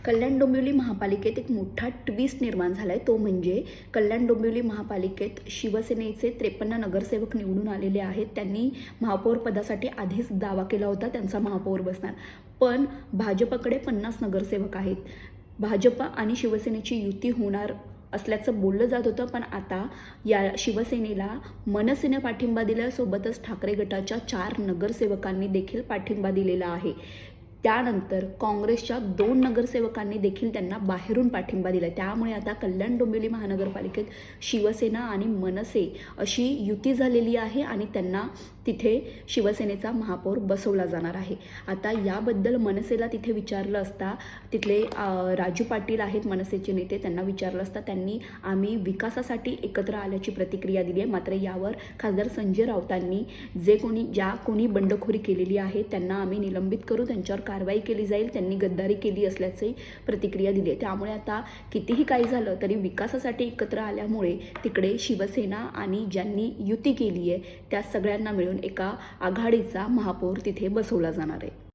कल्याण डोंबिवली महापालिकेत एक मोठा ट्विस्ट निर्माण झाला आहे. तो म्हणजे कल्याण डोंबिवली महापालिकेत शिवसेनेचे 53 नगरसेवक निवडून आलेले आहेत. त्यांनी महापौर पदासाठी आधीच दावा केला होता त्यांचा महापौर बसणार. पण भाजपकडे 50 नगरसेवक आहेत. भाजप आणि शिवसेनेची युती होणार असल्याचं बोललं जात होतं, पण आता या शिवसेनेला मनसेने पाठिंबा दिल्यासोबतच ठाकरे गटाच्या 4 नगरसेवकांनी देखील पाठिंबा दिलेला आहे. त्यानंतर काँग्रेसच्या 2 नगरसेवकांनी देखील त्यांना बाहेरून पाठिंबा दिला. त्यामुळे आता कल्याण डोंबिवली महानगरपालिकेत शिवसेना आणि मनसे अशी युती झालेली आहे आणि त्यांना तिथे शिवसेनेचा महापौर बसवला जाणार आहे. आता याबद्दल मनसेला तिथे विचारलं असता तिथले राजू पाटील आहेत मनसेचे नेते, त्यांना विचारलं असता त्यांनी आम्ही विकासासाठी एकत्र आल्याची प्रतिक्रिया दिली आहे. मात्र यावर खासदार संजय राऊतांनी ज्या कोणी बंडखोरी केलेली आहे त्यांना आम्ही निलंबित करू, त्यांच्यावर कारवाई केली जाईल, त्यांनी गद्दारी केली असल्याची प्रतिक्रिया दिली आहे. त्यामुळे आता कितीही काही झालं तरी विकासासाठी एकत्र आल्यामुळे तिकडे शिवसेना आणि ज्यांनी युती केली आहे त्या सगळ्यांना मिळून एका आघाडीचा महापौर तिथे बसवला जाणार आहे.